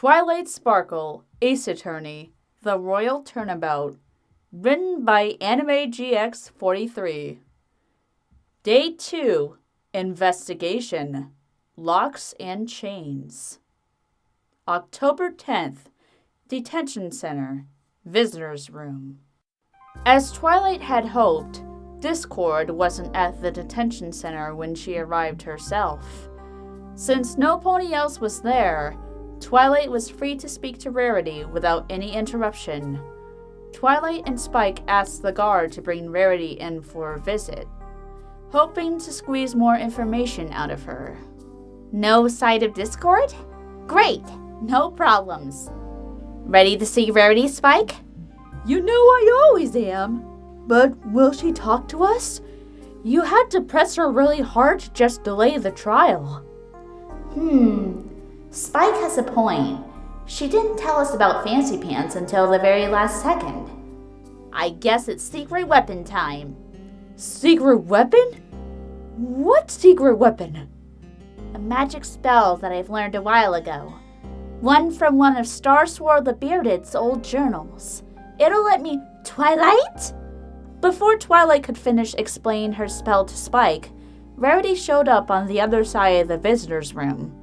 Twilight Sparkle, Ace Attorney, The Royal Turnabout, written by AnimeGX43. Day 2, Investigation, Locks and Chains. October 10th, Detention Center, Visitors Room. As Twilight had hoped, Discord wasn't at the detention center when she arrived herself. Since nobody else was there, Twilight was free to speak to Rarity without any interruption. Twilight and Spike asked the guard to bring Rarity in for a visit, hoping to squeeze more information out of her. No sight of Discord? Great, no problems. Ready to see Rarity, Spike? You know I always am. But will she talk to us? You had to press her really hard to just delay the trial. Spike has a point. She didn't tell us about Fancy Pants until the very last second. I guess it's secret weapon time. Secret weapon? What secret weapon? A magic spell that I've learned a while ago. One from one of Starsword the Bearded's old journals. It'll let me... Twilight? Before Twilight could finish explaining her spell to Spike, Rarity showed up on the other side of the visitors' room.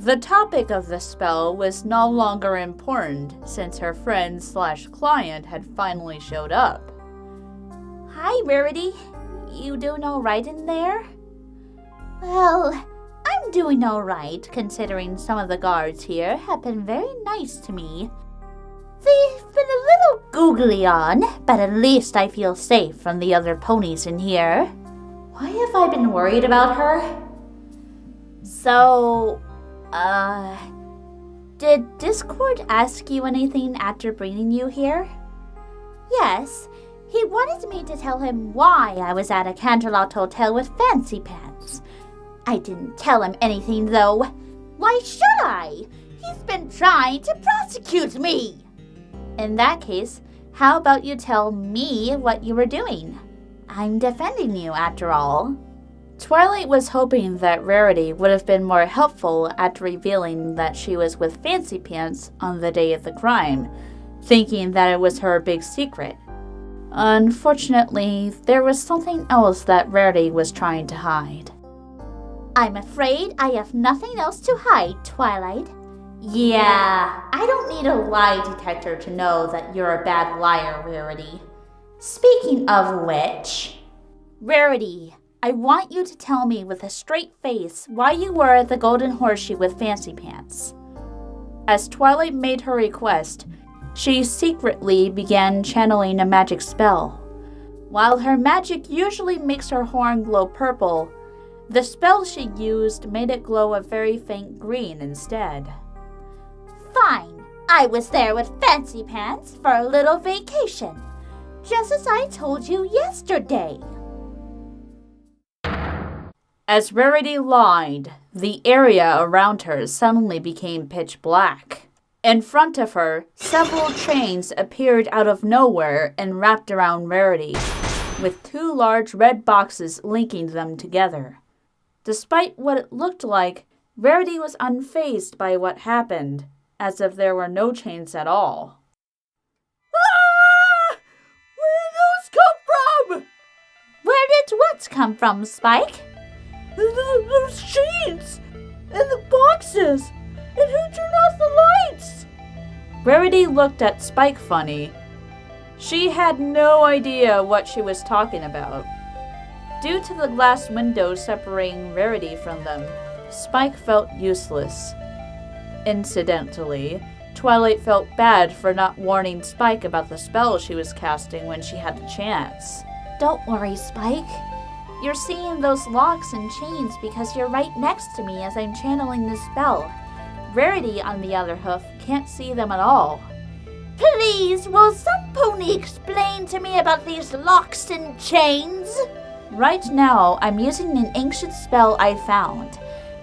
The topic of the spell was no longer important since her friend/client had finally showed up. Hi, Rarity. You doing all right in there? Well, I'm doing all right, considering some of the guards here have been very nice to me. They've been a little googly on, but at least I feel safe from the other ponies in here. Why have I been worried about her? So, did Discord ask you anything after bringing you here? Yes, he wanted me to tell him why I was at a Canterlot hotel with Fancy Pants. I didn't tell him anything, though. Why should I? He's been trying to prosecute me. In that case, how about you tell me what you were doing? I'm defending you, after all. Twilight was hoping that Rarity would have been more helpful at revealing that she was with Fancy Pants on the day of the crime, thinking that it was her big secret. Unfortunately, there was something else that Rarity was trying to hide. I'm afraid I have nothing else to hide, Twilight. Yeah, I don't need a lie detector to know that you're a bad liar, Rarity. Speaking of which... Rarity, I want you to tell me with a straight face why you were at the Golden Horseshoe with Fancy Pants. As Twilight made her request, she secretly began channeling a magic spell. While her magic usually makes her horn glow purple, the spell she used made it glow a very faint green instead. Fine, I was there with Fancy Pants for a little vacation, just as I told you yesterday. As Rarity lied, the area around her suddenly became pitch black. In front of her, several chains appeared out of nowhere and wrapped around Rarity, with two large red boxes linking them together. Despite what it looked like, Rarity was unfazed by what happened, as if there were no chains at all. Ah! Where did those come from? Where did what come from, Spike? Those chains! And the boxes! And who turned off the lights? Rarity looked at Spike funny. She had no idea what she was talking about. Due to the glass windows separating Rarity from them, Spike felt useless. Incidentally, Twilight felt bad for not warning Spike about the spell she was casting when she had the chance. Don't worry, Spike. You're seeing those locks and chains because you're right next to me as I'm channeling this spell. Rarity, on the other hoof, can't see them at all. Please, will some pony explain to me about these locks and chains? Right now, I'm using an ancient spell I found.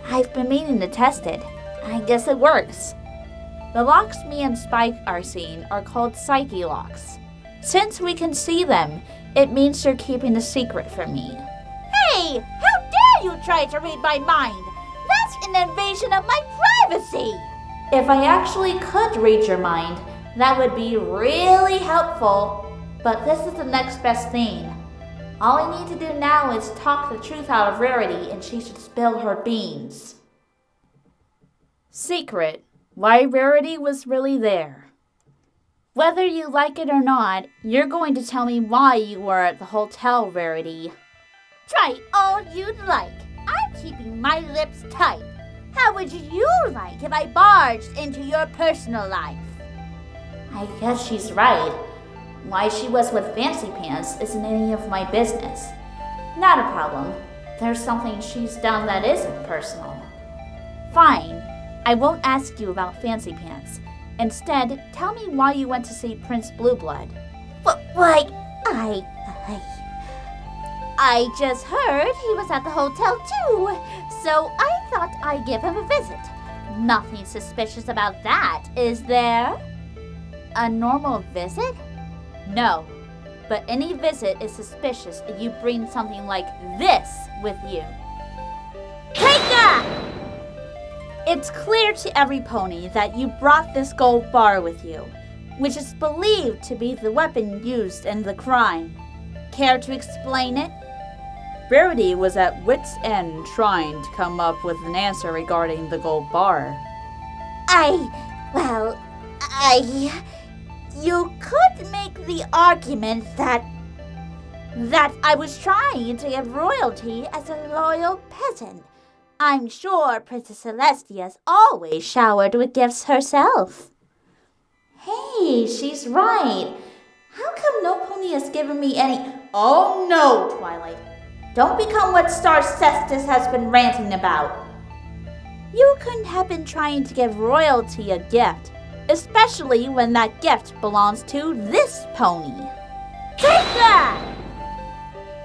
I've been meaning to test it. I guess it works. The locks me and Spike are seeing are called Psyche locks. Since we can see them, it means you're keeping a secret from me. Hey, how dare you try to read my mind? That's an invasion of my privacy! If I actually could read your mind, that would be really helpful. But this is the next best thing. All I need to do now is talk the truth out of Rarity, and she should spill her beans. Secret: why Rarity was really there. Whether you like it or not, you're going to tell me why you were at the hotel, Rarity. Try all you'd like. I'm keeping my lips tight. How would you like if I barged into your personal life? I guess she's right. Why she was with Fancy Pants isn't any of my business. Not a problem. There's something she's done that isn't personal. Fine. I won't ask you about Fancy Pants. Instead, tell me why you went to see Prince Blueblood. Why, I just heard he was at the hotel too, so I thought I'd give him a visit. Nothing suspicious about that, is there? A normal visit? No, but any visit is suspicious if you bring something like this with you. Take that! It's clear to every pony that you brought this gold bar with you, which is believed to be the weapon used in the crime. Care to explain it? Rarity was at wit's end trying to come up with an answer regarding the gold bar. You could make the argument that I was trying to give royalty as a loyal peasant. I'm sure Princess Celestia's always showered with gifts herself. Hey, she's right. How come no pony has given me any... Oh no, Twilight. Don't become what Star Cestus has been ranting about. You couldn't have been trying to give royalty a gift, especially when that gift belongs to this pony. Take that!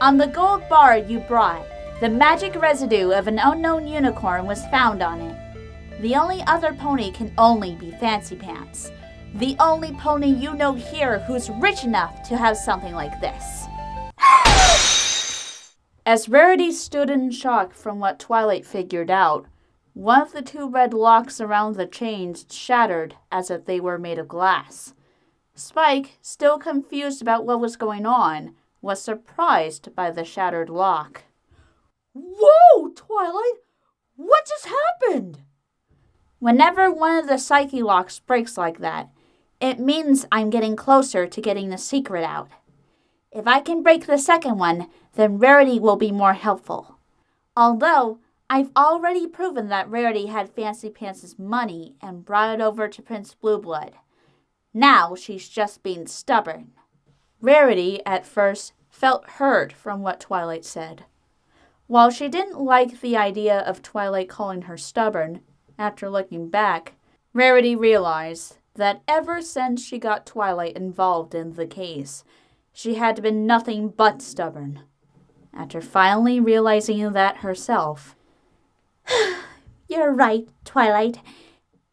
On the gold bar you brought, the magic residue of an unknown unicorn was found on it. The only other pony can only be Fancy Pants. The only pony you know here who's rich enough to have something like this. As Rarity stood in shock from what Twilight figured out, one of the two red locks around the chains shattered as if they were made of glass. Spike, still confused about what was going on, was surprised by the shattered lock. Whoa, Twilight! What just happened? Whenever one of the psyche locks breaks like that, it means I'm getting closer to getting the secret out. If I can break the second one, then Rarity will be more helpful. Although, I've already proven that Rarity had Fancy Pants' money and brought it over to Prince Blueblood. Now she's just being stubborn. Rarity, at first, felt hurt from what Twilight said. While she didn't like the idea of Twilight calling her stubborn, after looking back, Rarity realized that ever since she got Twilight involved in the case, she had been nothing but stubborn. After finally realizing that herself, You're right, Twilight.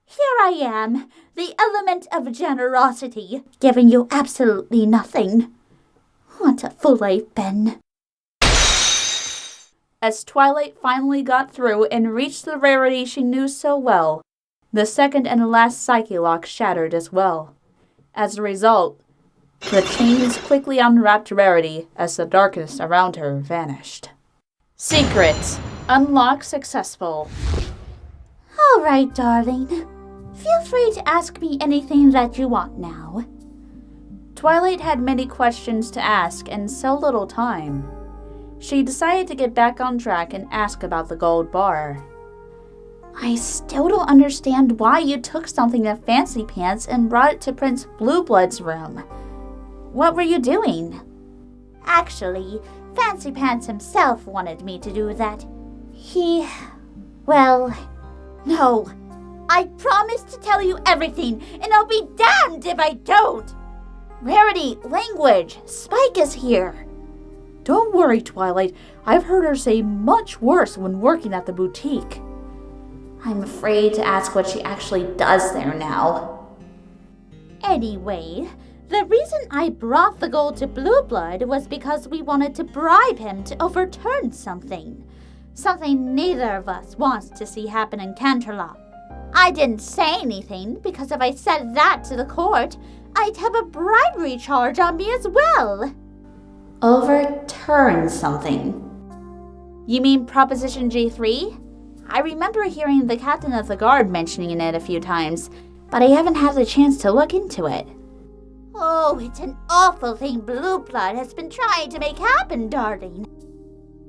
Here I am, the element of generosity, giving you absolutely nothing. What a fool I've been. As Twilight finally got through and reached the Rarity she knew so well, the second and last psyche lock shattered as well. As a result, the chains quickly unwrapped Rarity as the darkness around her vanished. Secret. Unlock successful. All right, darling. Feel free to ask me anything that you want now. Twilight had many questions to ask and so little time. She decided to get back on track and ask about the gold bar. I still don't understand why you took something of Fancy Pants and brought it to Prince Blueblood's room. What were you doing? Actually, Fancy Pants himself wanted me to do that. No. I promise to tell you everything, and I'll be damned if I don't. Rarity, language, Spike is here. Don't worry, Twilight. I've heard her say much worse when working at the boutique. I'm afraid to ask what she actually does there now. Anyway, the reason I brought the gold to Blueblood was because we wanted to bribe him to overturn something. Something neither of us wants to see happen in Canterlot. I didn't say anything because if I said that to the court, I'd have a bribery charge on me as well. Overturn something. You mean Proposition G3? I remember hearing the captain of the guard mentioning it a few times, but I haven't had the chance to look into it. Oh, it's an awful thing Blueblood has been trying to make happen, darling.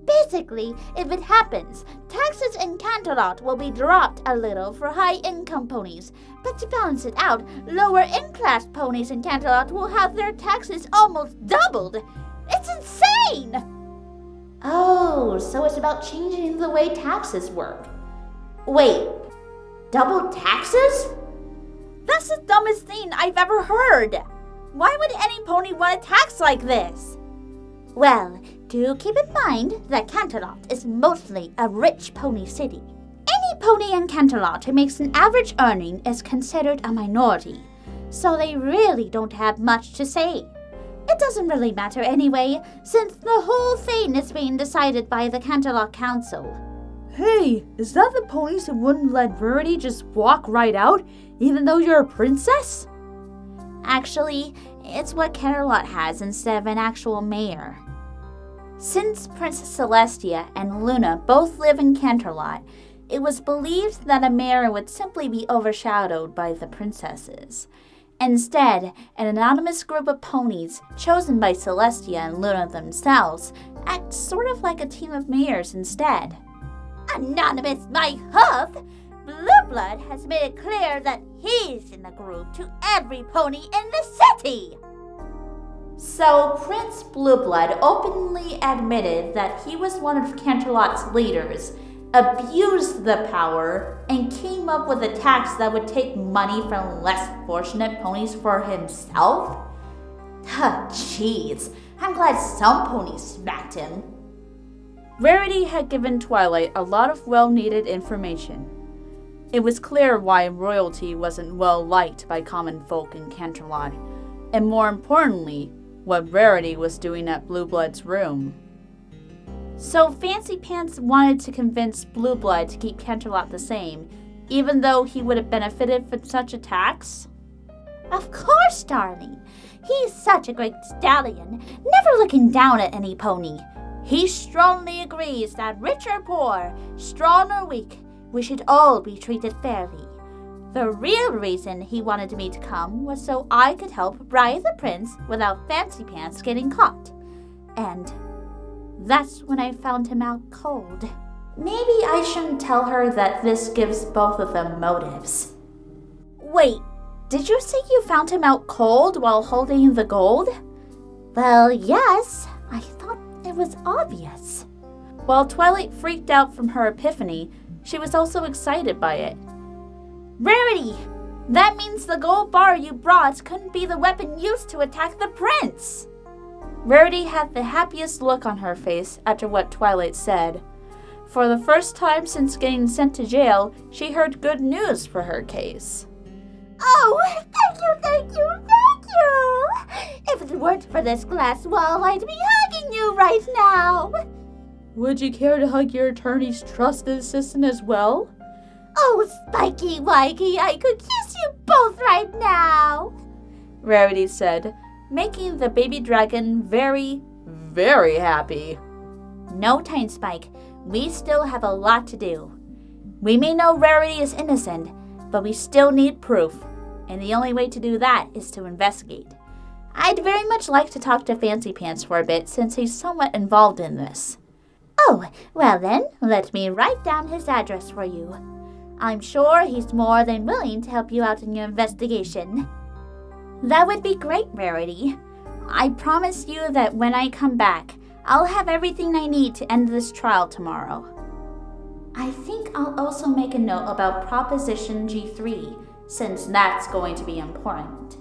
Basically, if it happens, taxes in Canterlot will be dropped a little for high-income ponies, but to balance it out, lower-in-class ponies in Canterlot will have their taxes almost doubled. It's insane! Oh, so it's about changing the way taxes work. Wait, double taxes? That's the dumbest thing I've ever heard. Why would any pony want a tax like this? Well, do keep in mind that Canterlot is mostly a rich pony city. Any pony in Canterlot who makes an average earning is considered a minority, so they really don't have much to say. It doesn't really matter anyway, since the whole thing is being decided by the Canterlot Council. Hey, is that the ponies who wouldn't let Rarity just walk right out, even though you're a princess? Actually, it's what Canterlot has instead of an actual mayor. Since Princess Celestia and Luna both live in Canterlot, it was believed that a mayor would simply be overshadowed by the princesses. Instead, an anonymous group of ponies, chosen by Celestia and Luna themselves, act sort of like a team of mayors instead. Anonymous my hoof! Blueblood has made it clear that he's in the group to every pony in the city! So Prince Blueblood openly admitted that he was one of Canterlot's leaders, abused the power, and came up with a tax that would take money from less fortunate ponies for himself? Jeez, I'm glad some ponies smacked him. Rarity had given Twilight a lot of well-needed information. It was clear why royalty wasn't well liked by common folk in Canterlot, and more importantly, what Rarity was doing at Blueblood's room. So Fancy Pants wanted to convince Blueblood to keep Canterlot the same, even though he would have benefited from such a tax? Of course, darling. He's such a great stallion, never looking down at any pony. He strongly agrees that rich or poor, strong or weak, we should all be treated fairly. The real reason he wanted me to come was so I could help bride the prince without Fancy Pants getting caught. And that's when I found him out cold. Maybe I shouldn't tell her that this gives both of them motives. Wait, did you say you found him out cold while holding the gold? Well, yes. I thought it was obvious. While Twilight freaked out from her epiphany, she was also excited by it. Rarity! That means the gold bar you brought couldn't be the weapon used to attack the prince! Rarity had the happiest look on her face after what Twilight said. For the first time since getting sent to jail, she heard good news for her case. Oh, thank you, thank you, thank you! If it weren't for this glass wall, I'd be hugging you right now! Would you care to hug your attorney's trusted assistant as well? Oh, Spiky Wikey, I could kiss you both right now! Rarity said, making the baby dragon very, very happy. No time, Spike. We still have a lot to do. We may know Rarity is innocent, but we still need proof, and the only way to do that is to investigate. I'd very much like to talk to Fancy Pants for a bit since he's somewhat involved in this. Oh, well then, let me write down his address for you. I'm sure he's more than willing to help you out in your investigation. That would be great, Rarity. I promise you that when I come back, I'll have everything I need to end this trial tomorrow. I think I'll also make a note about Proposition G3, since that's going to be important.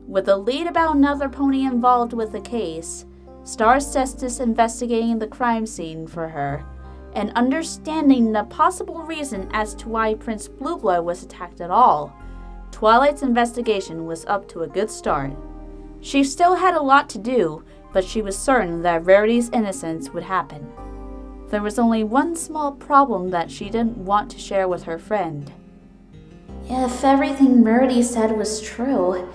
With a lead about another pony involved with the case, Star Cestus investigating the crime scene for her, and understanding the possible reason as to why Prince Blueblood was attacked at all, Twilight's investigation was up to a good start. She still had a lot to do, but she was certain that Rarity's innocence would happen. There was only one small problem that she didn't want to share with her friend. If everything Rarity said was true,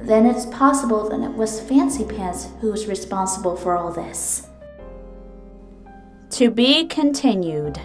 then it's possible that it was Fancy Pants who was responsible for all this. To be continued.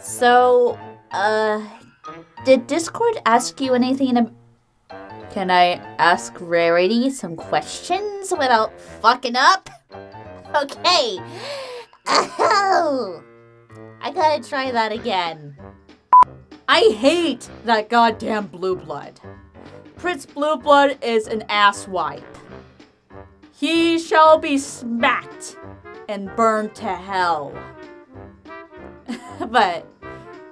So, did Discord ask you anything Can I ask Rarity some questions without fucking up? Okay. Oh, I gotta try that again. I hate that goddamn Blueblood. Prince Blueblood is an asswipe. He shall be smacked and burned to hell. But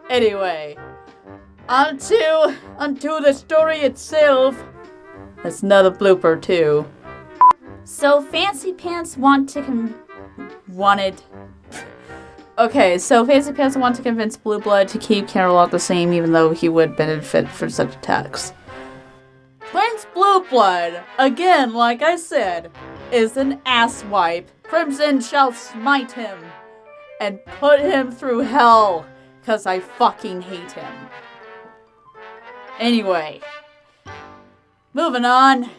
anyway, onto the story itself. That's another blooper too. So Fancy Pants wanted to convince Blueblood to keep Canterlot the same, even though he would benefit from such attacks. Prince Blueblood, again, like I said, is an asswipe. Crimson shall smite him and put him through hell, 'cause I fucking hate him. Anyway, moving on.